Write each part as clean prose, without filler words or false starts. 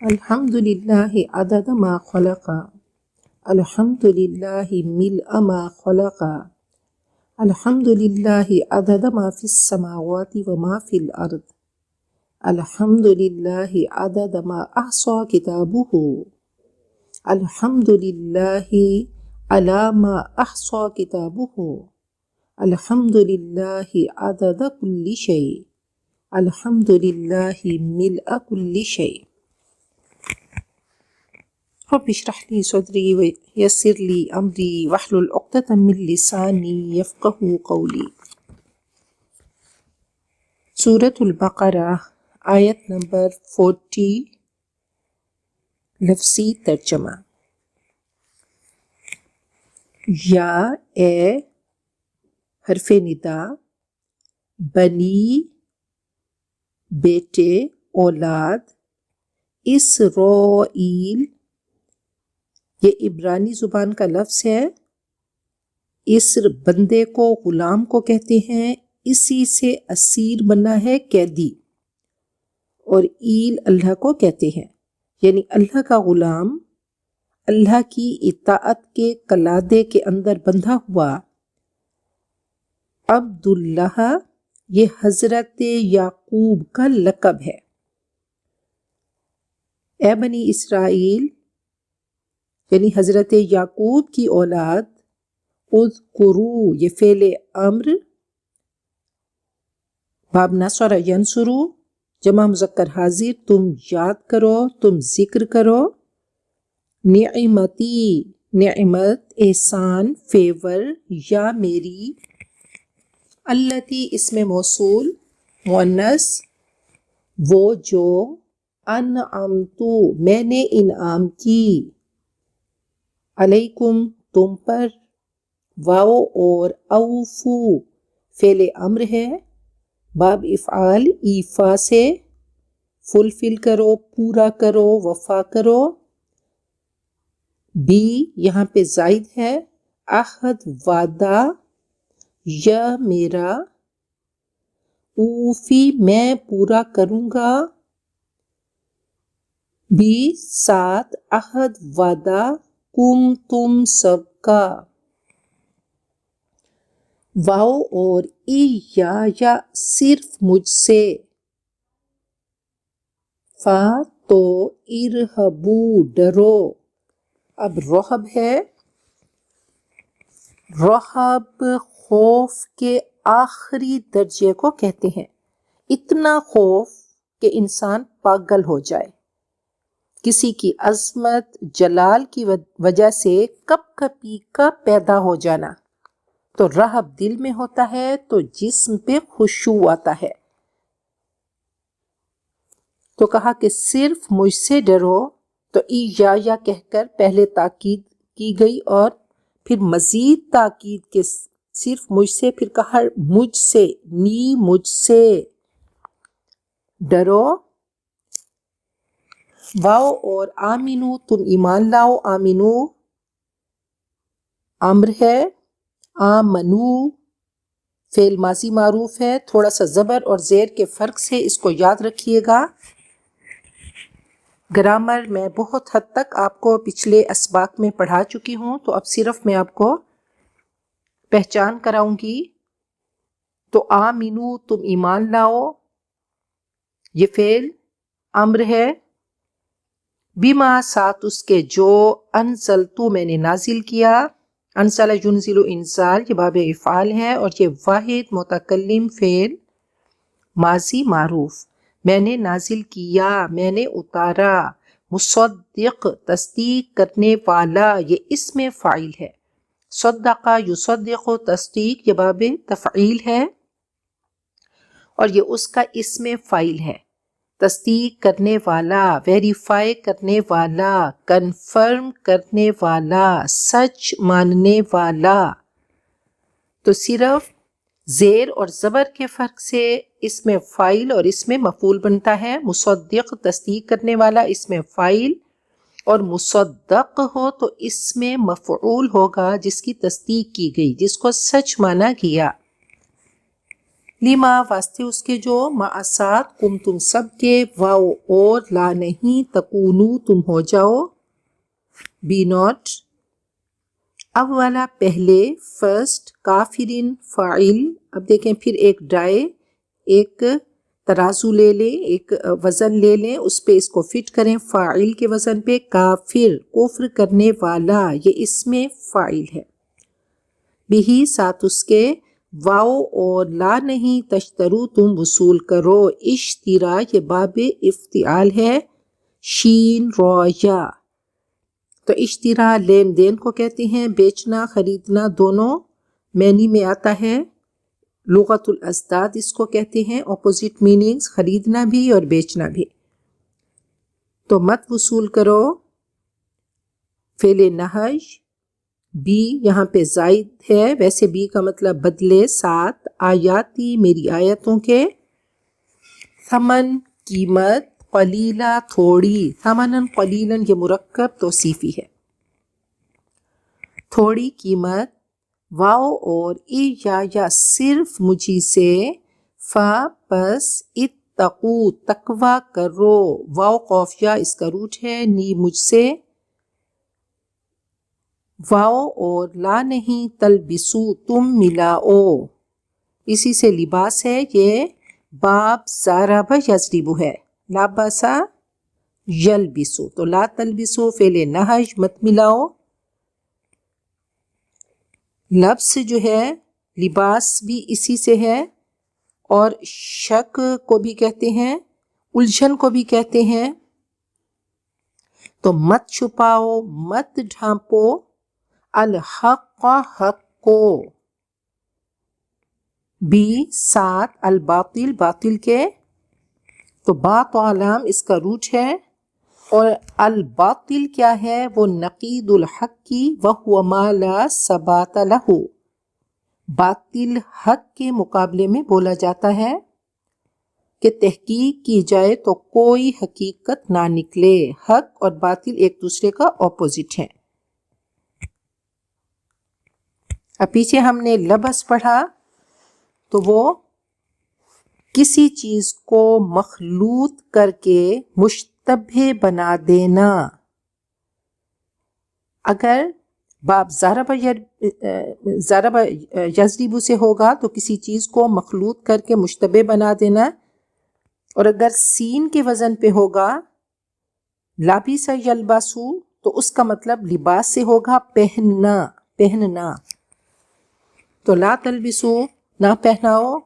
الحمد لله عدد ما خلق، الحمد لله ملء ما خلق، الحمد لله عدد ما في السماوات وما في الأرض، الحمد لله عدد ما أحصى كتابه، الحمد لله على ما أحصى كتابه، الحمد لله عدد كل شيء، الحمد لله ملء كل شيء. رب اشرح لي صدري ويسر لي أمري واحلل عقدة من لساني يفقه قولي. سورة البقرہ آیت نمبر 40 لفظی ترجمہ. یا اے حرف ندا، بنی بیٹے اولاد، اسرائیل، یہ عبرانی زبان کا لفظ ہے. اسر بندے کو، غلام کو کہتے ہیں، اسی سے اسیر بنا ہے، قیدی. اور ایل اللہ کو کہتے ہیں، یعنی اللہ کا غلام، اللہ کی اطاعت کے قلادے کے اندر بندھا ہوا. عبداللہ یہ حضرت یعقوب کا لقب ہے. اے بنی اسرائیل یعنی حضرت یعقوب کی اولاد. اذکروا یہ فعل امر، باب نصر ینصرو، جمع مذکر حاضر، تم یاد کرو، تم ذکر کرو. نعمتی نعمت، احسان، فیور، یا میری. التی اسم موصول مؤنث، وہ جو، انعمتو میں نے انعام کی، علیکم تم پر. واو اور اوفو فعل امر ہے، باب افعال ایفا سے، فلفل کرو، پورا کرو، وفا کرو. بی یہاں پہ زائد ہے، عہد وعدہ، یا میرا، اوفی میں پورا کروں گا، بی ساتھ عہد وعدہ، کم تم سب کا. واو اور ای یا صرف مجھ سے. فا تو ارہبو ڈرو. اب رہب ہے، رہب خوف کے آخری درجے کو کہتے ہیں. اتنا خوف کہ انسان پاگل ہو جائے. کسی کی عظمت جلال کی وجہ سے کپ کپی کا پیدا ہو جانا. تو رہب دل میں ہوتا ہے تو جسم پہ خشوع آتا ہے. تو کہا کہ صرف مجھ سے ڈرو، تو ای یا کہہ کر پہلے تاکید کی گئی اور پھر مزید تاکید کے صرف مجھ سے، پھر کہا مجھ سے، نی مجھ سے ڈرو. واو اور آمینو تم ایمان لاؤ. آمینو امر ہے، آمنو فعل ماضی معروف ہے، تھوڑا سا زبر اور زیر کے فرق سے اس کو یاد رکھیے گا. گرامر میں بہت حد تک آپ کو پچھلے اسباق میں پڑھا چکی ہوں، تو اب صرف میں آپ کو پہچان کراؤں گی. تو آمینو تم ایمان لاؤ، یہ فعل امر ہے. بما ساتھ اس کے جو، انزلتو میں نے نازل کیا. انزل ینزل انزال یہ باب افعال ہے اور یہ واحد متکلم فعل ماضی معروف. میں نے نازل کیا، میں نے اتارا. مصدق تصدیق کرنے والا، یہ اسم فاعل ہے. صدق یصدق تصدیق یہ باب تفعیل ہے اور یہ اس کا اسم فاعل ہے. تصدیق کرنے والا، ویریفائی کرنے والا، کنفرم کرنے والا، سچ ماننے والا. تو صرف زیر اور زبر کے فرق سے اس میں فاعل اور اس میں مفعول بنتا ہے. مصدق تصدیق کرنے والا اس میں فاعل، اور مصدق ہو تو اس میں مفعول ہوگا جس کی تصدیق کی گئی، جس کو سچ مانا گیا. لما واسطے اس کے جو معاسات کم تم سب کے واو اور لا نہیں تکونو تم ہو جاؤ بی ناٹ اب والا پہلے فرسٹ کافرین فاعل. اب دیکھیں پھر ایک ڈائے ایک ترازو لے لیں ایک وزن لے لیں اس پہ اس کو فٹ کریں فاعل کے وزن پہ کافر کفر کرنے والا یہ اس میں فاعل ہے بھی ساتھ اس کے واو اور لا نہیں تشترو تم وصول کرو اشترا یہ باب افتعال ہے شین را یا تو اشترا لین دین کو کہتے ہیں بیچنا خریدنا دونوں معنی میں آتا ہے لغت الازداد اس کو کہتے ہیں اپوزٹ میننگز خریدنا بھی اور بیچنا بھی تو مت وصول کرو فعل نہج بی یہاں پہ زائد ہے ویسے بی کا مطلب بدلے ساتھ آیاتی میری آیتوں کے ثمن قیمت قلیلہ تھوڑی ثمناً قلیلاً یہ مرکب توصیفی ہے تھوڑی قیمت واو اور ای یا صرف مجھی سے فا پس اتقو تقوی کرو واو قوف یا اس کا روٹ ہے نی مجھ سے واو اور لا نہیں تلبسو تم ملاؤ اسی سے لباس ہے یہ باب ضرب یضرب ہے لبسا یلبسو تو لا تلبسو فعل نہج مت ملاؤ لبس جو ہے لباس بھی اسی سے ہے اور شک کو بھی کہتے ہیں الجھن کو بھی کہتے ہیں تو مت چھپاؤ مت ڈھانپو الحق حق کو بھی ساتھ الباطل باطل کے تو بات و علام اس کا روٹ ہے اور الباطل کیا ہے وہ نقید الحق کی وہو ما لا ثبات لہ باطل حق کے مقابلے میں بولا جاتا ہے کہ تحقیق کی جائے تو کوئی حقیقت نہ نکلے حق اور باطل ایک دوسرے کا اپوزٹ ہے اب پیچھے ہم نے لبس پڑھا تو وہ کسی چیز کو مخلوط کر کے مشتبہ بنا دینا اگر باب ضرب یضرب سے ہوگا تو کسی چیز کو مخلوط کر کے مشتبہ بنا دینا اور اگر سین کے وزن پہ ہوگا لابس یلبسو تو اس کا مطلب لباس سے ہوگا پہننا تو لا تلبسو نہ پہناؤ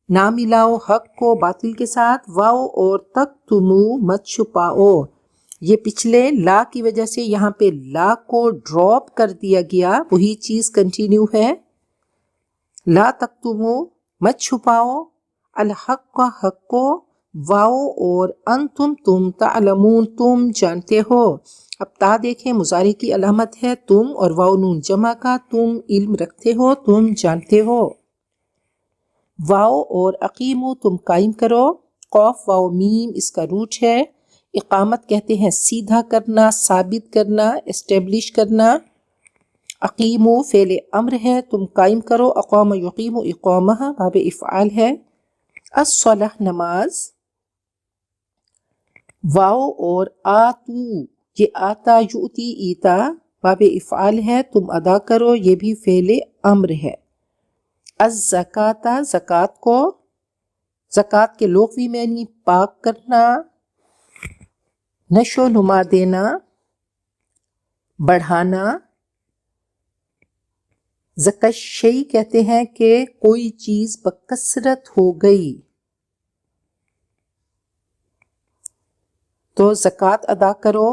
نہ ملاؤ حق کو باطل کے ساتھ واؤ اور تک تمو مت چھپاؤ یہ پچھلے لا کی وجہ سے یہاں پہ لا کو ڈراپ کر دیا گیا وہی چیز کنٹینیو ہے لا تکتمو مت چھپاؤ الحق کا حق کو واؤ اور انتم تم تعلمون تم جانتے ہو اب تا دیکھیں مضارع کی علامت ہے تم اور واو نون جمع کا تم علم رکھتے ہو تم جانتے ہو واو اور اقیمو تم قائم کرو قوف واو میم اس کا روٹ ہے اقامت کہتے ہیں سیدھا کرنا ثابت کرنا اسٹیبلش کرنا اقیمو فعل امر ہے تم قائم کرو اقام یقیم اقامہ باب افعال ہے الصلاۃ نماز واو اور آتو یہ آتا یؤتی ایتا باب افعال ہے تم ادا کرو یہ بھی فعل امر ہے الزکاۃ زکوٰۃ کو زکوٰۃ کے لغوی معنی پاک کرنا نشو نما دینا بڑھانا زکشی کہتے ہیں کہ کوئی چیز بکثرت ہو گئی تو زکوٰۃ ادا کرو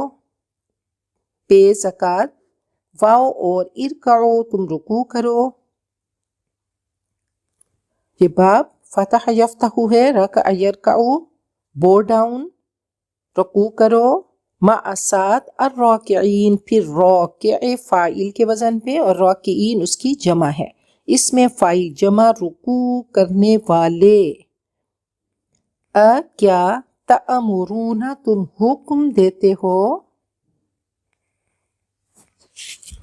پے زکوٰۃ واو اور ارکعو تم رکوع کرو یہ باب فتح یفتح ہے رکع یرکعو بو ڈاؤن رکوع کرو مع ساتھ الراکعین پھر راکع فاعل کے وزن پہ اور راکعین اس کی جمع ہے اس میں فاعل جمع رکوع کرنے والے کیا تأمرون تم حکم دیتے ہو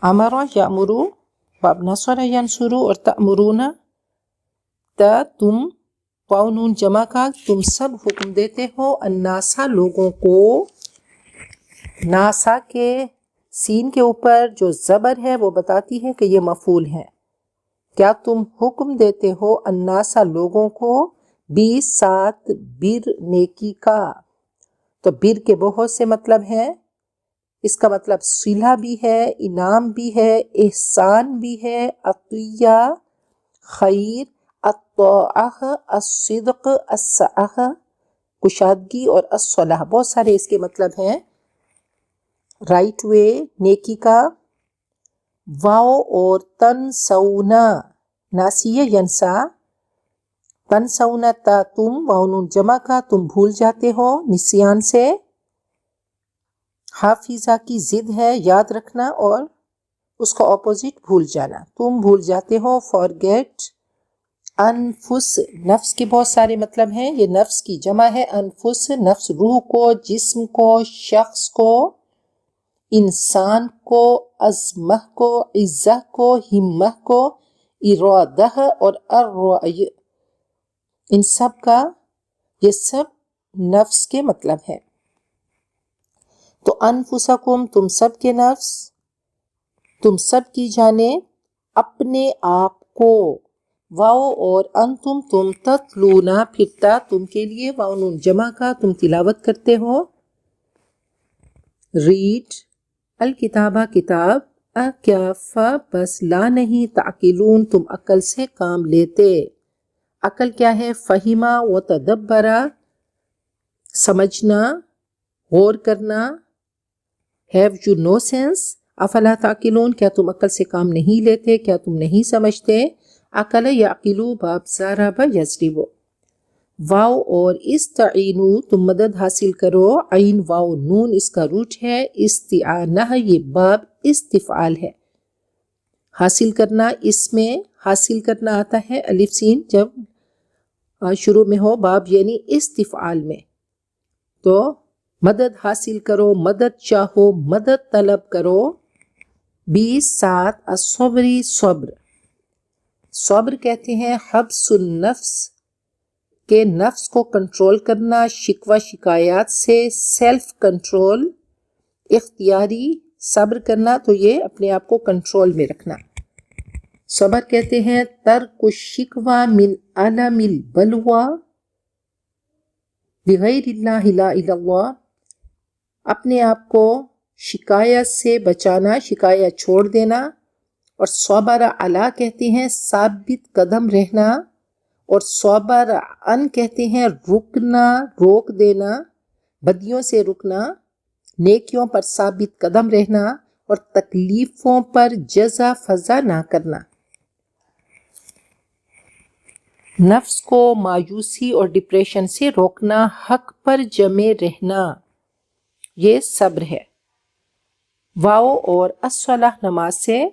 امر یأمرو باب نصر ینصرو اور تأمرون تم واو نون جمع کا تم سب حکم دیتے ہو الناسا لوگوں کو. ناسا کے سین کے اوپر جو زبر ہے وہ بتاتی ہے کہ یہ مفعول ہے. کیا تم حکم دیتے ہو الناسا لوگوں کو ساتھ بر نیکی کا. تو بر کے بہت سے مطلب ہیں. اس کا مطلب صلح بھی ہے، انعام بھی ہے، احسان بھی ہے، عطیہ، خیر، الطاعہ، الصدق، السعہ، کشادگی اور الصلاح. بہت سارے اس کے مطلب ہیں. رائٹ وے نیکی کا. واو اور تنسونا ناسیہ ینسا. تنسونا تا تم واو نون جمع کا تم بھول جاتے ہو نسیان سے. حافظہ کی ضد ہے یاد رکھنا اور اس کا اپوزٹ بھول جانا. تم بھول جاتے ہو forget. انفس نفس کے بہت سارے مطلب ہیں. یہ نفس کی جمع ہے انفس. نفس روح کو، جسم کو، شخص کو، انسان کو، عزمہ کو، عزہ کو، ہمہ کو، ارادہ اور الرأی. ان سب کا یہ سب نفس کے مطلب ہے. تو انفسکم تم سب کے نفس، تم سب کی جانب، اپنے آپ کو. واو اور انتم تم تتلونا پھرتا تم کے لیے واو نون جمع کا تم تلاوت کرتے ہو. ریڈ الکتابہ کتاب. کیا بس لا نہیں تعقلون تم عقل سے کام لیتے. عقل کیا ہے؟ فہمہ و تدبرہ سمجھنا، غور کرنا. Have you no sense. افلا تعقلون کیا تم عقل سے کام نہیں لیتے، کیا تم نہیں سمجھتے. عقل یعقلو باب ضرب یضرب. واو اور استعینو تم مدد حاصل کرو. عین واو نون اس کا روٹ ہے. استعانہ یہ باب استفعال ہے. حاصل کرنا، اس میں حاصل کرنا آتا ہے الف سین جب شروع میں ہو باب یعنی استفعال میں. تو مدد حاصل کرو، مدد چاہو، مدد طلب کرو. 7 الصبری صبر. صبر کہتے ہیں حبس النفس کہ نفس کو کنٹرول کرنا شکوہ شکایات سے. سیلف کنٹرول اختیاری صبر کرنا تو یہ اپنے آپ کو کنٹرول میں رکھنا. صبر کہتے ہیں ترک الشکوہ من علم البلوى بغیر اللہ لا الا اللہ. اپنے آپ کو شکایت سے بچانا، شکایت چھوڑ دینا. اور صبر علی کہتے ہیں ثابت قدم رہنا. اور صبر ان کہتے ہیں رکنا، روک دینا، بدیوں سے رکنا، نیکیوں پر ثابت قدم رہنا اور تکلیفوں پر جزا فضا نہ کرنا. نفس کو مایوسی اور ڈپریشن سے روکنا، حق پر جمے رہنا، یہ صبر ہے. واو اور الصلاح نماز سے.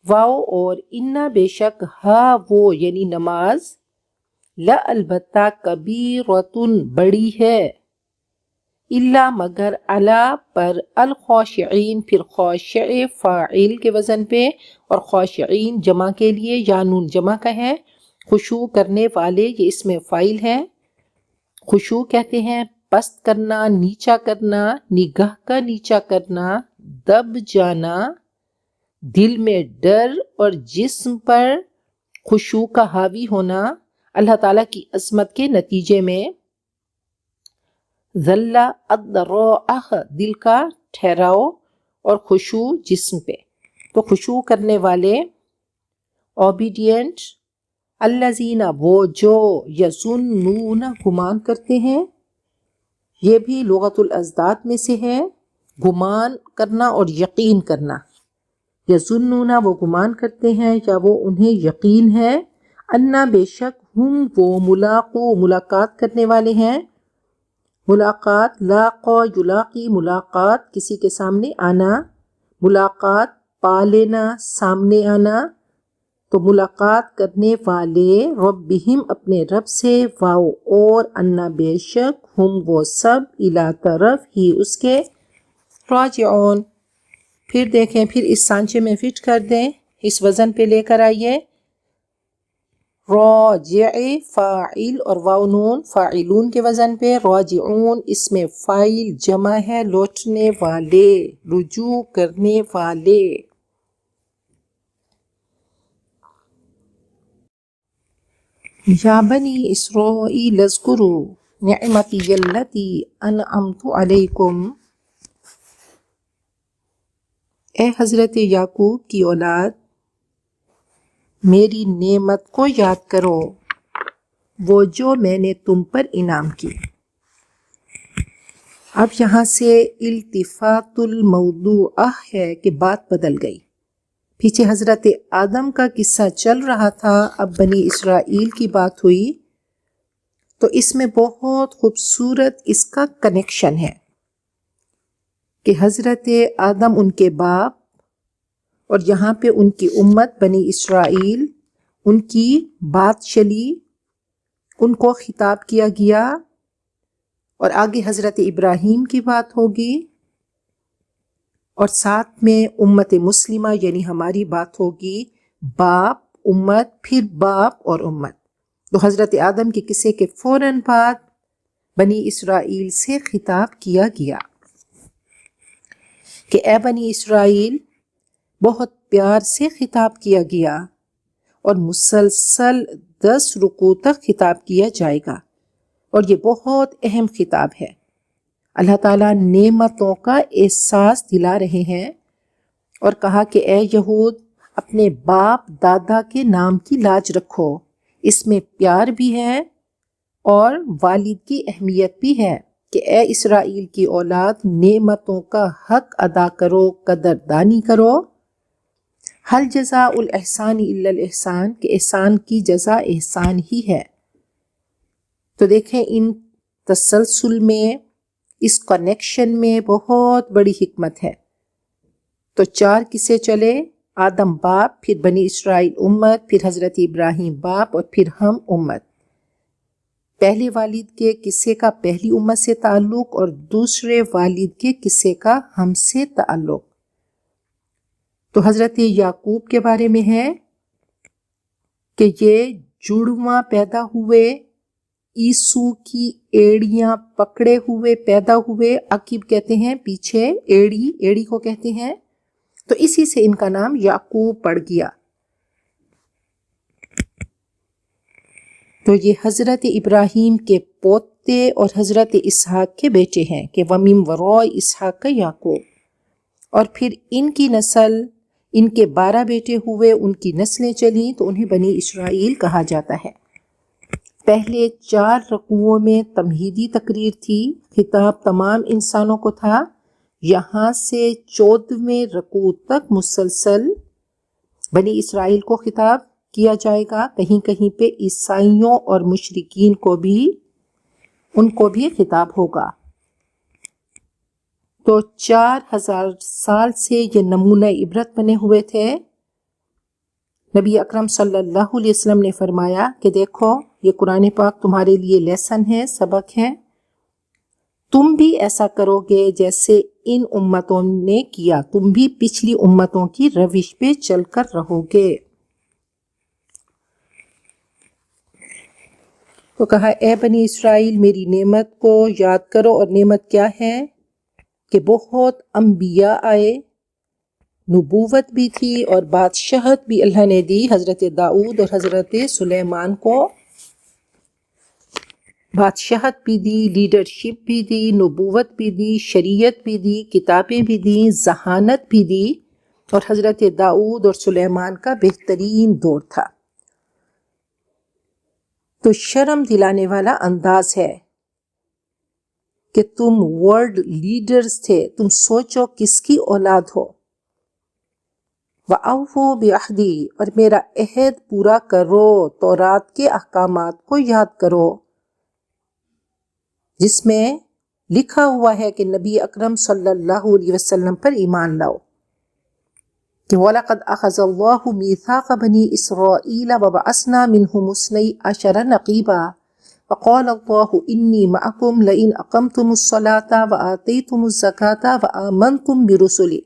واو اور انا بے شک، ہا وہ یعنی نماز، لا البتہ کبیرۃ بڑی ہے، الا مگر، علی پر، الخاشعین پھر خاشع فاعل کے وزن پہ اور خاشعین جمع کے لیے یا نون جمع کا ہے. خشوع کرنے والے یہ اس میں فاعل ہے. خشوع کہتے ہیں پست کرنا، نیچا کرنا، نگاہ کا نیچا کرنا، دب جانا، دل میں ڈر اور جسم پر خشوع کا حاوی ہونا اللہ تعالیٰ کی عظمت کے نتیجے میں. ذل الضراء دل کا ٹھہراؤ اور خشوع جسم پہ. تو خشوع کرنے والے اوبیڈینٹ. الذین وہ جو یظنون گمان کرتے ہیں. یہ بھی لغت الازداد میں سے ہے، گمان کرنا اور یقین کرنا. یظنون وہ گمان کرتے ہیں یا وہ انہیں یقین ہے. انا بے شک ہم وہ ملاقو ملاقات کرنے والے ہیں. ملاقات لاقا یلاقی ملاقات کسی کے سامنے آنا، ملاقات پا لینا سامنے آنا. تو ملاقات کرنے والے ربہم اپنے رب سے. واو اور انا بے شک ہم وہ سب الی طرف ہی اس کے راجعون. پھر دیکھیں، پھر اس سانچے میں فٹ کر دیں، اس وزن پہ لے کر آئیے. راجع فاعل اور واو نون فاعلون کے وزن پہ، راجعون اس میں فاعل جمع ہے لوٹنے والے، رجوع کرنے والے۔ یا بنی اسرائیل اذکروا نعمتی التی انعمت علیکم، اے حضرت یعقوب کی اولاد میری نعمت کو یاد کرو، وہ جو میں نے تم پر انعام کی۔ اب یہاں سے التفات الموضوع ہے کہ بات بدل گئی، پیچھے حضرت آدم کا قصہ چل رہا تھا، اب بنی اسرائیل کی بات ہوئی، تو اس میں بہت خوبصورت اس کا کنیکشن ہے کہ حضرت آدم ان کے باپ اور یہاں پہ ان کی امت بنی اسرائیل، ان کی بات چلی، ان کو خطاب کیا گیا، اور آگے حضرت ابراہیم کی بات ہوگی، اور ساتھ میں امت مسلمہ یعنی ہماری بات ہوگی، باپ امت پھر باپ اور امت۔ تو حضرت آدم کے قصے کے فوراً بعد بنی اسرائیل سے خطاب کیا گیا کہ اے بنی اسرائیل، بہت پیار سے خطاب کیا گیا اور مسلسل 10 رکوع تک خطاب کیا جائے گا، اور یہ بہت اہم خطاب ہے۔ اللہ تعالیٰ نعمتوں کا احساس دلا رہے ہیں اور کہا کہ اے یہود، اپنے باپ دادا کے نام کی لاج رکھو، اس میں پیار بھی ہے اور والد کی اہمیت بھی ہے کہ اے اسرائیل کی اولاد نعمتوں کا حق ادا کرو، قدردانی کرو۔ حل جزاء الاحسان الا الاحسان، کہ احسان کی جزا احسان ہی ہے۔ تو دیکھیں ان تسلسل میں، اس کنیکشن میں بہت بڑی حکمت ہے۔ تو 4 قصے چلے، آدم باپ، پھر بنی اسرائیل امت، پھر حضرت ابراہیم باپ، اور پھر ہم امت۔ پہلے والد کے قصے کا پہلی امت سے تعلق اور دوسرے والد کے قصے کا ہم سے تعلق۔ تو حضرت یعقوب کے بارے میں ہے کہ یہ جڑواں پیدا ہوئے، عیسو کی ایڑیاں پکڑے ہوئے پیدا ہوئے، عقیب کہتے ہیں پیچھے، ایڑی کو کہتے ہیں، تو اسی سے ان کا نام یعقوب پڑ گیا۔ تو یہ حضرت ابراہیم کے پوتے اور حضرت اسحاق کے بیٹے ہیں کہ وَمِن وَرَاءِ اسحاق یعقوب، اور پھر ان کی نسل، ان کے 12 بیٹے ہوئے، ان کی نسلیں چلیں تو انہیں بنی اسرائیل کہا جاتا ہے۔ پہلے 4 رکوعوں میں تمہیدی تقریر تھی، خطاب تمام انسانوں کو تھا، یہاں سے 14ویں رکوع تک مسلسل بنی اسرائیل کو خطاب کیا جائے گا، کہیں کہیں پہ عیسائیوں اور مشرکین کو بھی، ان کو بھی خطاب ہوگا۔ تو 4000 سال سے یہ نمونہ عبرت بنے ہوئے تھے۔ نبی اکرم صلی اللہ علیہ وسلم نے فرمایا کہ دیکھو یہ قرآن پاک تمہارے لیے لیسن ہے، سبق ہے، تم بھی ایسا کرو گے جیسے ان امتوں نے کیا، تم بھی پچھلی امتوں کی روش پہ چل کر رہو گے۔ تو کہا اے بنی اسرائیل میری نعمت کو یاد کرو، اور نعمت کیا ہے کہ بہت انبیاء آئے، نبوت بھی تھی اور بادشاہت بھی اللہ نے دی حضرت داؤد اور حضرت سلیمان کو، بادشاہت بھی دی، لیڈرشپ بھی دی، نبوت بھی دی، شریعت بھی دی، کتابیں بھی دیں، ذہانت بھی دی، اور حضرت داؤد اور سلیمان کا بہترین دور تھا۔ تو شرم دلانے والا انداز ہے کہ تم ورلڈ لیڈرز تھے، تم سوچو کس کی اولاد ہو۔ وَأَوْفُوا بِعَهْدِي، اور میرا عہد پورا کرو، تورات کے احکامات کو یاد کرو، جس میں لکھا ہوا ہے کہ نبی اکرم صلی اللہ علیہ وسلم پر ایمان لاؤ کہ وَلَقَدْ أَخَذَ اللَّهُ مِيثَاقَ بَنِي إِسْرَائِيلَ وَبَعَثْنَا مِنْهُمُ اثْنَيْ عَشَرَ نَقِيبًا وَقَالَ اللَّهُ إِنِّي مَعَكُمْ لَئِنْ أَقَمْتُمُ الصَّلَاةَ وَآتَيْتُمُ الزَّكَاةَ وَآمَنْتُمْ بِرُسُلِي،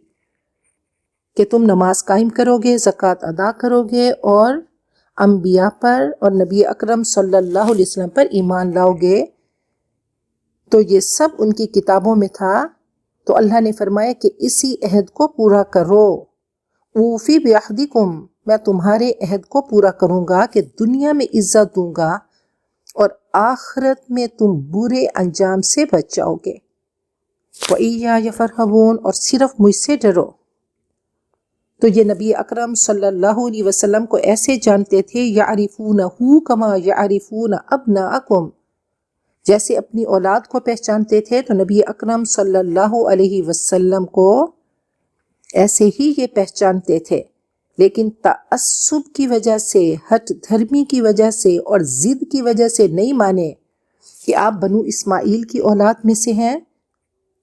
کہ تم نماز قائم کرو گے، زکوٰۃ ادا کرو گے اور انبیاء پر اور نبی اکرم صلی اللہ علیہ وسلم پر ایمان لاؤ گے تو یہ سب ان کی کتابوں میں تھا، تو اللہ نے فرمایا کہ اسی عہد کو پورا کرو۔ اوفی بعہدکم، میں تمہارے عہد کو پورا کروں گا کہ دنیا میں عزت دوں گا اور آخرت میں تم برے انجام سے بچ جاؤ گے۔ وَإِيَّايَ فَارْهَبُونَ، اور صرف مجھ سے ڈرو۔ تو یہ نبی اکرم صلی اللہ علیہ وسلم کو ایسے جانتے تھے، یعرفونہ کما یعرفون ابناءکم، جیسے اپنی اولاد کو پہچانتے تھے تو نبی اکرم صلی اللہ علیہ وسلم کو ایسے ہی یہ پہچانتے تھے، لیکن تعصب کی وجہ سے، ہٹ دھرمی کی وجہ سے اور ضد کی وجہ سے نہیں مانے کہ آپ بنو اسماعیل کی اولاد میں سے ہیں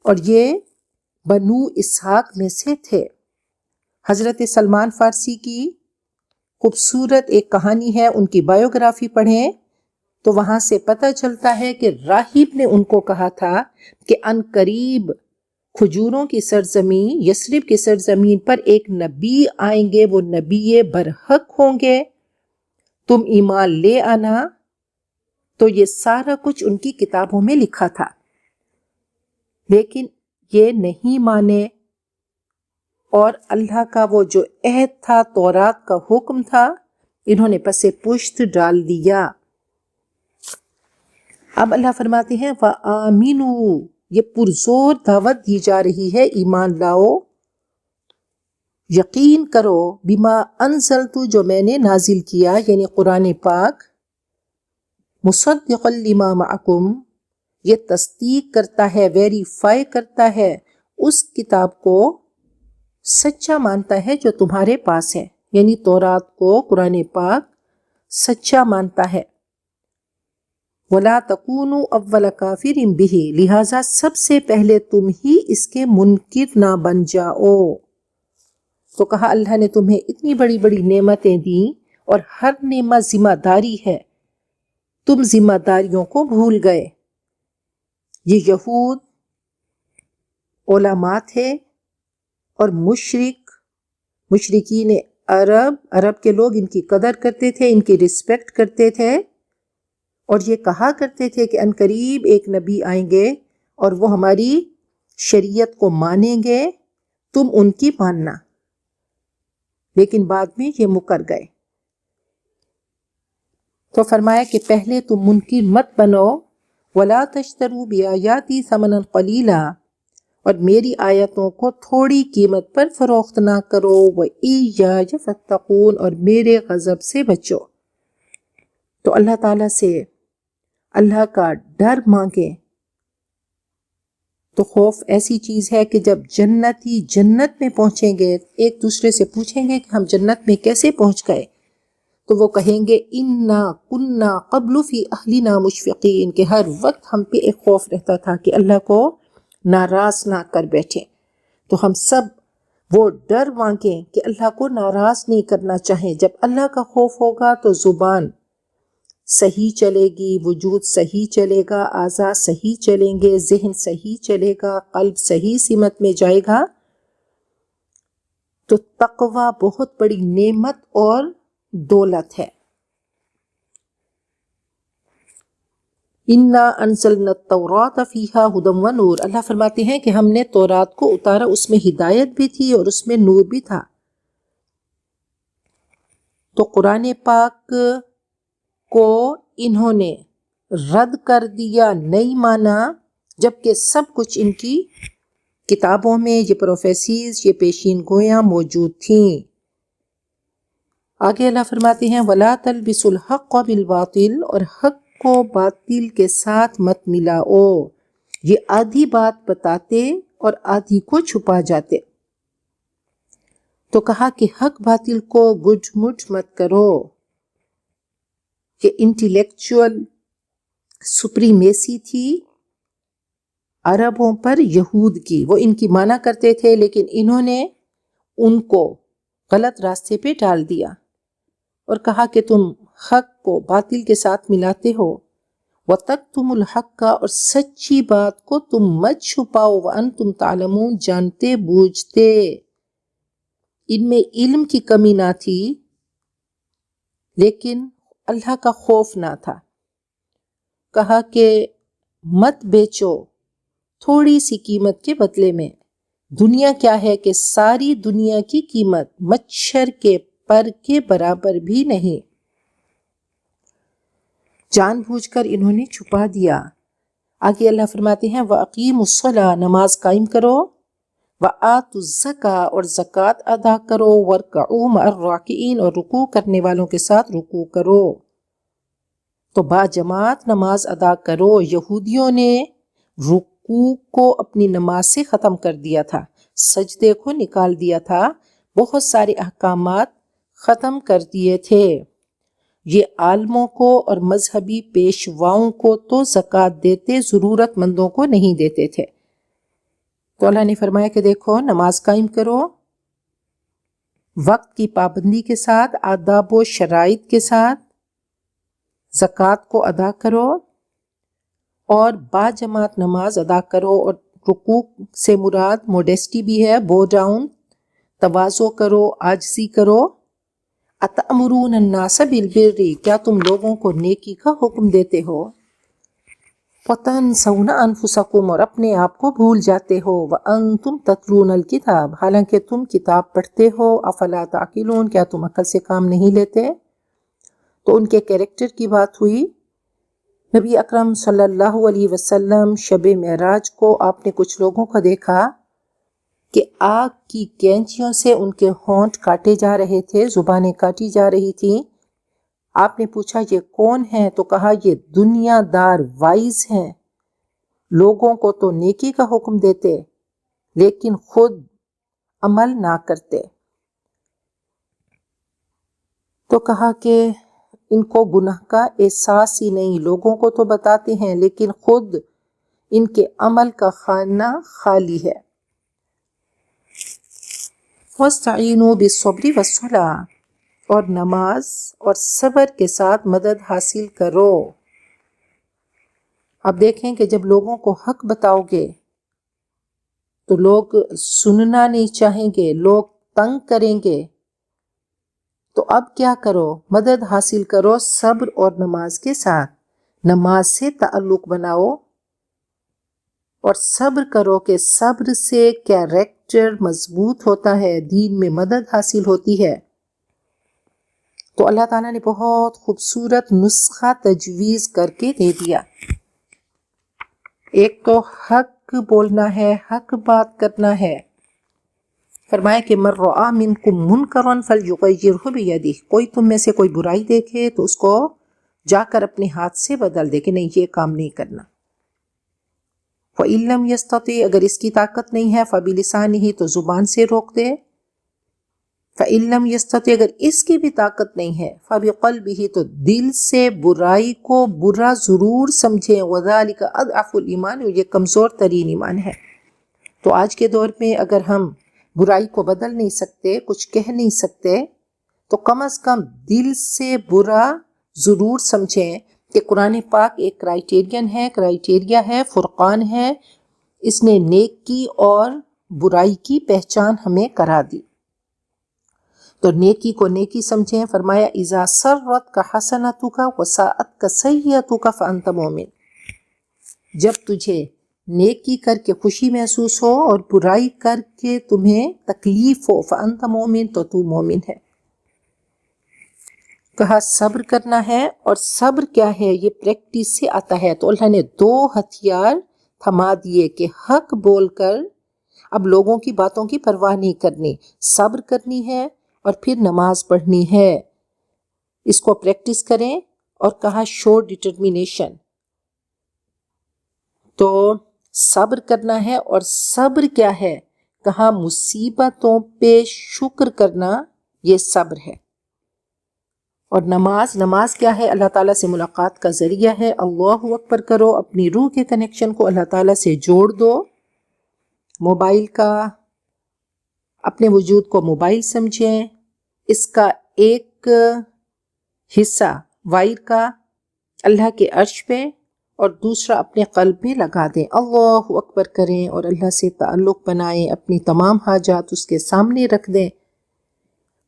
اور یہ بنو اسحاق میں سے تھے۔ حضرت سلمان فارسی کی خوبصورت ایک کہانی ہے، ان کی بایوگرافی پڑھیں تو وہاں سے پتہ چلتا ہے کہ راہب نے ان کو کہا تھا کہ ان قریب کھجوروں کی سرزمین یثرب کی سرزمین پر ایک نبی آئیں گے، وہ نبی برحق ہوں گے، تم ایمان لے آنا۔ تو یہ سارا کچھ ان کی کتابوں میں لکھا تھا، لیکن یہ نہیں مانے، اور اللہ کا وہ جو عہد تھا، تورات کا حکم تھا، انہوں نے پس پشت ڈال دیا۔ اب اللہ فرماتے ہیں وَآمِنُوا، یہ پرزور دعوت دی جا رہی ہے ایمان لاؤ، یقین کرو، بما انزلت، جو میں نے نازل کیا یعنی قرآن پاک، مصدقا لما معکم، یہ تصدیق کرتا ہے، ویریفائی کرتا ہے اس کتاب کو، سچا مانتا ہے جو تمہارے پاس ہے، یعنی تورات کو قرآن پاک سچا مانتا ہے۔ وَلَا تَكُونُوا أَوَّلَ كَافِرٍ بِهِ، لہٰذا سب سے پہلے تم ہی اس کے منکر نہ بن جاؤ۔ تو کہا اللہ نے تمہیں اتنی بڑی بڑی نعمتیں دیں اور ہر نعمت ذمہ داری ہے، تم ذمہ داریوں کو بھول گئے۔ یہ یہود علماء تھے اور مشرکین عرب کے لوگ ان کی قدر کرتے تھے، ان کی رسپیکٹ کرتے تھے، اور یہ کہا کرتے تھے کہ عنقریب ایک نبی آئیں گے اور وہ ہماری شریعت کو مانیں گے، تم ان کی ماننا، لیکن بعد میں یہ مکر گئے۔ تو فرمایا کہ پہلے تم منکر مت بنو، وَلَا تَشْتَرُوا بِآيَاتِي ثَمَنًا قَلِيلًا، اور میری آیتوں کو تھوڑی قیمت پر فروخت نہ کرو، وَإِيَّايَ فَاتَّقُونَ، اور میرے غضب سے بچو۔ تو اللہ تعالیٰ سے اللہ کا ڈر مانگیں تو خوف ایسی چیز ہے کہ جب جنتی جنت میں پہنچیں گے، ایک دوسرے سے پوچھیں گے کہ ہم جنت میں کیسے پہنچ گئے، تو وہ کہیں گے اِنَّا كُنَّا قَبْلُ فِي أَهْلِنَا مُشْفِقِينَ، کہ ہر وقت ہم پہ ایک خوف رہتا تھا کہ اللہ کو ناراض نہ کر بیٹھے۔ تو ہم سب وہ ڈر مانگیں کہ اللہ کو ناراض نہیں کرنا چاہیں۔ جب اللہ کا خوف ہوگا تو زبان صحیح چلے گی، وجود صحیح چلے گا، اعضاء صحیح چلیں گے، ذہن صحیح چلے گا، قلب صحیح سمت میں جائے گا۔ تو تقوی بہت بڑی نعمت اور دولت ہے۔ اِنَّا أَنزَلْنَا التَّوْرَاةَ فِيهَا هُدًى وَنُورٌ، اللہ فرماتے ہیں کہ ہم نے تورات کو اتارا، اس میں ہدایت بھی تھی اور اس میں نور بھی تھا۔ تو قرآن پاک کو انہوں نے رد کر دیا، نہیں مانا، جبکہ سب کچھ ان کی کتابوں میں یہ پروفیسیز، یہ پیشین گویاں موجود تھیں۔ آگے اللہ فرماتے ہیں وَلَا تَلْبِسُوا الْحَقَّ بِالْبَاطِلِ، اور حق کو باطل کے ساتھ مت ملاؤ۔ یہ آدھی بات بتاتے اور آدھی کو چھپا جاتے۔ تو کہا کہ حق باطل کو گڈ مٹ مت کرو۔ یہ انٹیلیکچول سپریمیسی تھی عربوں پر یہود کی، وہ ان کی مانا کرتے تھے، لیکن انہوں نے ان کو غلط راستے پہ ڈال دیا اور کہا کہ تم حق کو باطل کے ساتھ ملاتے ہو۔ وَتَكْتُمُ الْحَقَّ، اور سچی بات کو تم مت چھپاؤ، وَأَنْتُمْ تَعْلَمُونَ، جانتے بوجھتے۔ ان میں علم کی کمی نہ تھی، لیکن اللہ کا خوف نہ تھا۔ کہا کہ مت بیچو تھوڑی سی قیمت کے بدلے میں۔ دنیا کیا ہے کہ ساری دنیا کی قیمت مچھر کے پر کے برابر بھی نہیں۔ جان بوجھ کر انہوں نے چھپا دیا۔ آگے اللہ فرماتے ہیں وَأَقِيمُوا الصَّلَاةَ، نماز قائم کرو، وَآتُوا الزَّكَاةَ، اور زکوٰۃ ادا کرو، وَارْكَعُوا مَعَ الرَّاكِعِينَ، اور رکوع کرنے والوں کے ساتھ رکوع کرو۔ تو با جماعت نماز ادا کرو۔ یہودیوں نے رکوع کو اپنی نماز سے ختم کر دیا تھا، سجدے کو نکال دیا تھا، بہت سارے احکامات ختم کر دیے تھے۔ یہ عالموں کو اور مذہبی پیشواؤں کو تو زکوٰۃ دیتے، ضرورت مندوں کو نہیں دیتے تھے۔ تو اللہ نے فرمایا کہ دیکھو نماز قائم کرو، وقت کی پابندی کے ساتھ، آداب و شرائط کے ساتھ، زکوٰۃ کو ادا کرو اور با جماعت نماز ادا کرو۔ اور رکوع سے مراد موڈیسٹی بھی ہے، بو ڈاؤن، تواضع کرو، عاجزی کرو۔ اتأمرون الناس بالبر، کیا تم لوگوں کو نیکی کا حکم دیتے ہو؟ وتنسون انفسکم، اور اپنے آپ کو بھول جاتے ہو، وانتم تتلون الکتاب، حالانکہ تم کتاب پڑھتے ہو، افلا تعقلون، کیا تم عقل سے کام نہیں لیتے؟ تو ان کے کیریکٹر کی بات ہوئی۔ نبی اکرم صلی اللہ علیہ وسلم شب معراج کو آپ نے کچھ لوگوں کو دیکھا کہ آگ کی کینچیوں سے ان کے ہونٹ کاٹے جا رہے تھے، زبانیں کاٹی جا رہی تھیں۔ آپ نے پوچھا یہ کون ہیں؟ تو کہا یہ دنیا دار وائز ہیں، لوگوں کو تو نیکی کا حکم دیتے لیکن خود عمل نہ کرتے۔ تو کہا کہ ان کو گناہ کا احساس ہی نہیں، لوگوں کو تو بتاتے ہیں لیکن خود ان کے عمل کا خانہ خالی ہے۔ وَاسْتَعِينُوا بِالصَّبْرِ وَالصَّلَاةِ، اور نماز اور صبر کے ساتھ مدد حاصل کرو۔ اب دیکھیں کہ جب لوگوں کو حق بتاؤ گے تو لوگ سننا نہیں چاہیں گے، لوگ تنگ کریں گے، تو اب کیا کرو؟ مدد حاصل کرو صبر اور نماز کے ساتھ۔ نماز سے تعلق بناؤ اور صبر کرو کہ صبر سے کیریکٹر مضبوط ہوتا ہے، دین میں مدد حاصل ہوتی ہے۔ تو اللہ تعالیٰ نے بہت خوبصورت نسخہ تجویز کر کے دے دیا۔ ایک تو حق بولنا ہے، حق بات کرنا ہے۔ فرمایا کہ من رأى منکم منکرا فلیغیرہ بیدہ، کوئی تم میں سے کوئی برائی دیکھے تو اس کو جا کر اپنے ہاتھ سے بدل دے کہ نہیں یہ کام نہیں کرنا۔ فإن لم یستطع، اگر اس کی طاقت نہیں ہے، فبلسانہ، تو زبان سے روک دے۔ فإن لم یستطع، اگر اس کی بھی طاقت نہیں ہے، فبقلبہ، تو دل سے برائی کو برا ضرور سمجھیں، وذالک اضعف الایمان، یہ کمزور ترین ایمان ہے۔ تو آج کے دور میں اگر ہم برائی کو بدل نہیں سکتے، کچھ کہہ نہیں سکتے، تو کم از کم دل سے برا ضرور سمجھیں کہ قرآن پاک ایک کرائیٹیریا ہے، فرقان ہے، اس نے نیکی اور برائی کی پہچان ہمیں کرا دی۔ تو نیکی کو نیکی سمجھیں۔ فرمایا اذا سرتک حسنتک وساءتک سیئتک فانت مؤمن، جب تجھے نیکی کر کے خوشی محسوس ہو اور برائی کر کے تمہیں تکلیف ہو، فانت مؤمن، تو تو مومن ہے۔ کہا صبر کرنا ہے، اور صبر کیا ہے؟ یہ پریکٹس سے آتا ہے۔ تو اللہ نے دو ہتھیار تھما دیے کہ حق بول کر اب لوگوں کی باتوں کی پرواہ نہیں کرنی، صبر کرنی ہے اور پھر نماز پڑھنی ہے۔ اس کو پریکٹس کریں، اور کہا شو ڈٹرمینیشن۔ تو صبر کرنا ہے، اور صبر کیا ہے؟ کہا مصیبتوں پہ شکر کرنا، یہ صبر ہے۔ اور نماز کیا ہے؟ اللہ تعالیٰ سے ملاقات کا ذریعہ ہے۔ اللہ اکبر کرو، اپنی روح کے کنیکشن کو اللہ تعالیٰ سے جوڑ دو۔ موبائل کا، اپنے وجود کو موبائل سمجھیں، اس کا ایک حصہ وائر کا اللہ کے عرش پہ اور دوسرا اپنے قلب میں لگا دیں، اللہ اکبر کریں اور اللہ سے تعلق بنائیں، اپنی تمام حاجات اس کے سامنے رکھ دیں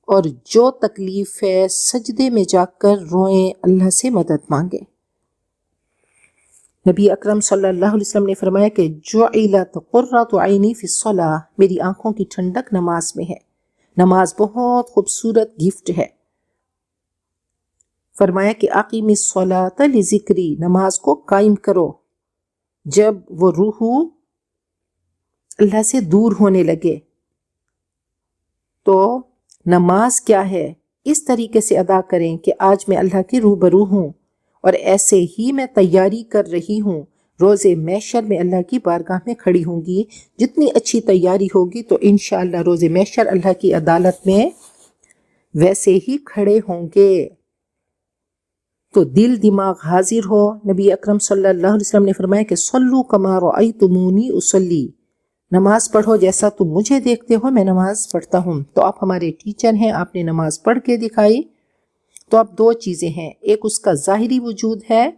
اور جو تکلیف ہے سجدے میں جا کر روئیں، اللہ سے مدد مانگیں۔ نبی اکرم صلی اللہ علیہ وسلم نے فرمایا کہ جعلت قرۃ عینی فی الصلاۃ، میری آنکھوں کی ٹھنڈک نماز میں ہے۔ نماز بہت خوبصورت گفٹ ہے۔ فرمایا کہ اقیم الصلاۃ لذکری، نماز کو قائم کرو جب وہ روح اللہ سے دور ہونے لگے۔ تو نماز کیا ہے؟ اس طریقے سے ادا کریں کہ آج میں اللہ کے روبرو ہوں اور ایسے ہی میں تیاری کر رہی ہوں، روز محشر میں اللہ کی بارگاہ میں کھڑی ہوں گی۔ جتنی اچھی تیاری ہوگی تو انشاءاللہ روز محشر اللہ کی عدالت میں ویسے ہی کھڑے ہوں گے۔ تو دل دماغ حاضر ہو۔ نبی اکرم صلی اللہ علیہ وسلم نے فرمایا کہ صلو کما رأیتمونی اصلی، نماز پڑھو جیسا تم مجھے دیکھتے ہو میں نماز پڑھتا ہوں۔ تو آپ ہمارے ٹیچر ہیں، آپ نے نماز پڑھ کے دکھائی۔ تو اب دو چیزیں ہیں، ایک اس کا ظاہری وجود ہے،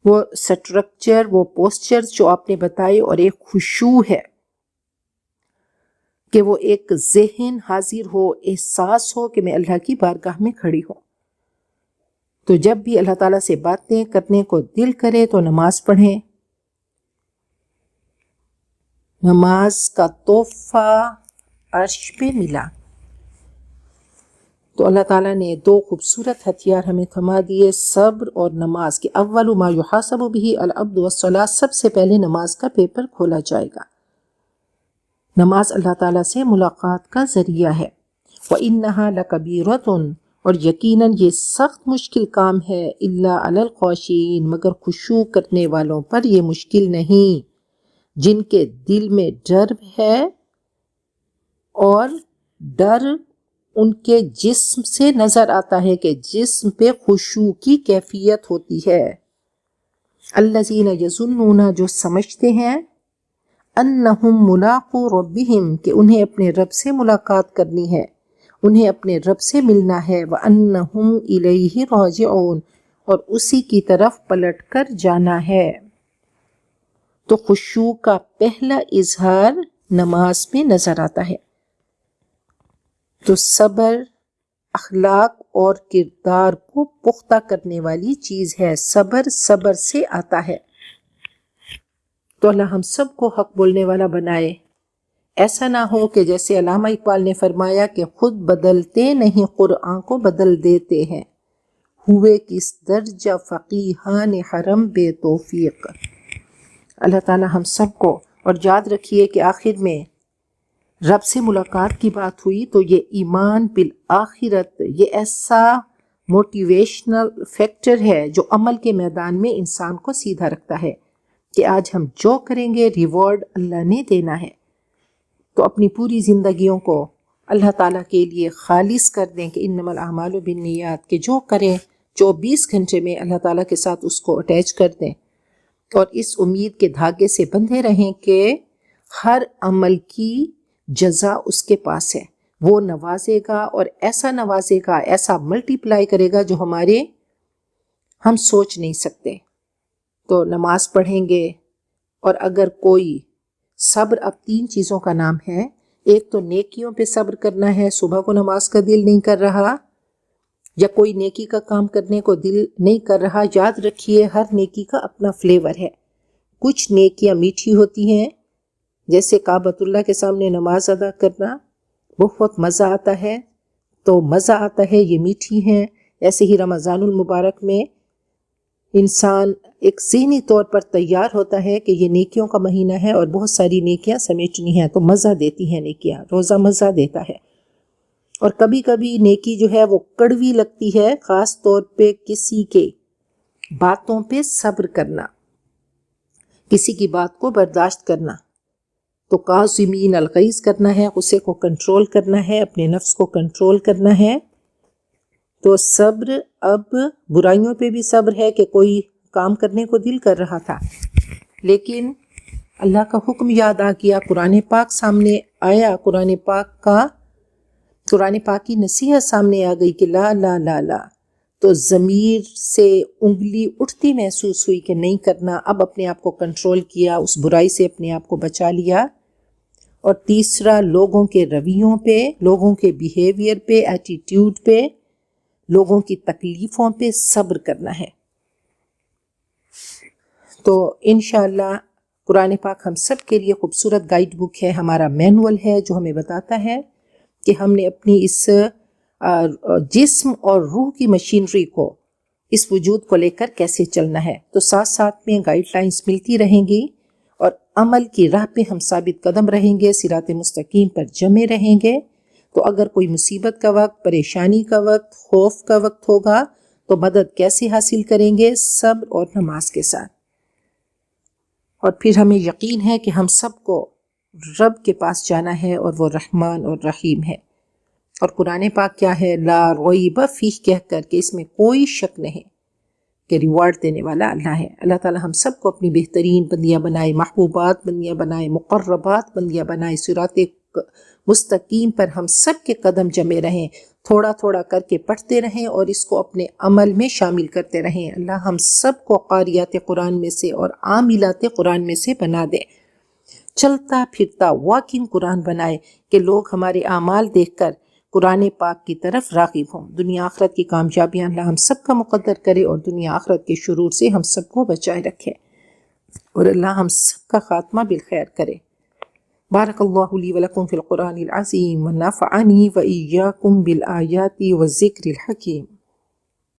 وہ سٹرکچر، وہ پوسچر جو آپ نے بتائے، اور ایک خشوع ہے کہ وہ ایک ذہن حاضر ہو، احساس ہو کہ میں اللہ کی بارگاہ میں کھڑی ہوں۔ تو جب بھی اللہ تعالیٰ سے باتیں کرنے کو دل کرے تو نماز پڑھیں۔ نماز کا تحفہ عرش پہ ملا۔ تو اللہ تعالیٰ نے دو خوبصورت ہتھیار ہمیں تھما دیے، صبر اور نماز کے۔ اول ما یحاسب به العبد والصلاۃ، سب سے پہلے نماز کا پیپر کھولا جائے گا۔ نماز اللہ تعالیٰ سے ملاقات کا ذریعہ ہے۔ وَإِنَّهَا لَكَبِيرَةٌ، اور یقیناً یہ سخت مشکل کام ہے، الا علی الخاشعین، مگر خشوع کرنے والوں پر یہ مشکل نہیں، جن کے دل میں ڈر ہے، اور ڈر ان کے جسم سے نظر آتا ہے کہ جسم پہ خشوع کی کیفیت ہوتی ہے۔ الذین یظنون، جو سمجھتے ہیں، انہم ملاقو ربہم، کہ انہیں اپنے رب سے ملاقات کرنی ہے، انہیں اپنے رب سے ملنا ہے، وانہم الیہ راجعون، اور اسی کی طرف پلٹ کر جانا ہے۔ تو خشوع کا پہلا اظہار نماز میں نظر آتا ہے۔ تو صبر اخلاق اور کردار کو پختہ کرنے والی چیز ہے۔ صبر صبر سے آتا ہے۔ تو اللہ ہم سب کو حق بولنے والا بنائے۔ ایسا نہ ہو کہ جیسے علامہ اقبال نے فرمایا کہ خود بدلتے نہیں قرآن کو بدل دیتے ہیں، ہوئے کس درجہ فقیہان حرم بے توفیق۔ اللہ تعالی ہم سب کو، اور یاد رکھیے کہ آخر میں رب سے ملاقات کی بات ہوئی تو یہ ایمان بالآخرت، یہ ایسا موٹیویشنل فیکٹر ہے جو عمل کے میدان میں انسان کو سیدھا رکھتا ہے کہ آج ہم جو کریں گے ریوارڈ اللہ نے دینا ہے۔ تو اپنی پوری زندگیوں کو اللہ تعالیٰ کے لیے خالص کر دیں کہ انما الاعمال بالنیات، کہ جو کریں 24 گھنٹے میں اللہ تعالیٰ کے ساتھ اس کو اٹیچ کر دیں، اور اس امید کے دھاگے سے بندھے رہیں کہ ہر عمل کی جزا اس کے پاس ہے، وہ نوازے گا، اور ایسا نوازے گا، ایسا ملٹی پلائی کرے گا جو ہم سوچ نہیں سکتے۔ تو نماز پڑھیں گے، اور اگر کوئی صبر، اب 3 چیزوں کا نام ہے۔ ایک تو نیکیوں پہ صبر کرنا ہے، صبح کو نماز کا دل نہیں کر رہا، یا کوئی نیکی کا کام کرنے کو دل نہیں کر رہا، یاد رکھیے ہر نیکی کا اپنا فلیور ہے۔ کچھ نیکیاں میٹھی ہوتی ہیں، جیسے کعبۃ اللہ کے سامنے نماز ادا کرنا بہت مزہ آتا ہے، تو مزہ آتا ہے، یہ میٹھی ہیں۔ ایسے ہی رمضان المبارک میں انسان ایک ذہنی طور پر تیار ہوتا ہے کہ یہ نیکیوں کا مہینہ ہے اور بہت ساری نیکیاں سمیٹنی ہیں، تو مزہ دیتی ہیں نیکیاں، روزہ مزہ دیتا ہے۔ اور کبھی کبھی نیکی جو ہے وہ کڑوی لگتی ہے، خاص طور پہ کسی کے باتوں پہ صبر کرنا، کسی کی بات کو برداشت کرنا۔ تو کاظمین الغیظ کرنا ہے، غصے کو کنٹرول کرنا ہے، اپنے نفس کو کنٹرول کرنا ہے۔ تو صبر، اب برائیوں پہ بھی صبر ہے کہ کوئی کام کرنے کو دل کر رہا تھا لیکن اللہ کا حکم یاد آ گیا، قرآن پاک سامنے آیا، قرآن پاک کی نصیحت سامنے آ گئی کہ لا لا لا لا، تو ضمیر سے انگلی اٹھتی محسوس ہوئی کہ نہیں کرنا۔ اب اپنے آپ کو کنٹرول کیا، اس برائی سے اپنے آپ کو بچا لیا، اور تیسرا لوگوں کے رویوں پہ، لوگوں کے بیہیویئر پہ، ایٹیٹیوڈ پہ، لوگوں کی تکلیفوں پہ صبر کرنا ہے۔ تو انشاءاللہ قرآن پاک ہم سب کے لیے خوبصورت گائیڈ بک ہے، ہمارا مینول ہے جو ہمیں بتاتا ہے کہ ہم نے اپنی اس جسم اور روح کی مشینری کو، اس وجود کو لے کر کیسے چلنا ہے۔ تو ساتھ ساتھ میں گائیڈ لائنز ملتی رہیں گی اور عمل کی راہ پہ ہم ثابت قدم رہیں گے، صراط مستقیم پر جمے رہیں گے۔ تو اگر کوئی مصیبت کا وقت، پریشانی کا وقت، خوف کا وقت ہوگا تو مدد کیسے حاصل کریں گے؟ صبر اور نماز کے ساتھ۔ اور پھر ہمیں یقین ہے کہ ہم سب کو رب کے پاس جانا ہے اور وہ رحمان اور رحیم ہے۔ اور قرآن پاک کیا ہے؟ لا ریب فیہ کہہ کر کہ اس میں کوئی شک نہیں کہ ریوارڈ دینے والا اللہ ہے۔ اللہ تعالی ہم سب کو اپنی بہترین بندیاں بنائے، محبوبات بندیاں بنائے، مقربات بندیاں بنائے، صراط مستقیم پر ہم سب کے قدم جمے رہیں، تھوڑا تھوڑا کر کے پڑھتے رہیں اور اس کو اپنے عمل میں شامل کرتے رہیں۔ اللہ ہم سب کو قاریات قرآن میں سے اور عاملات قرآن میں سے بنا دے، چلتا پھرتا واکنگ قرآن بنائے کہ لوگ ہمارے اعمال دیکھ کر قرآن پاک کی طرف راغب ہوں۔ دنیا آخرت کی کامیابیاں اللہ ہم سب کا مقدر کرے اور دنیا آخرت کے شرور سے ہم سب کو بچائے رکھے، اور اللہ ہم سب کا خاتمہ بالخیر کرے۔ بارک اللہ لی ولکم فی القرآن العظیم ونفعنی وإیاکم بالآیات والذکر الحکیم۔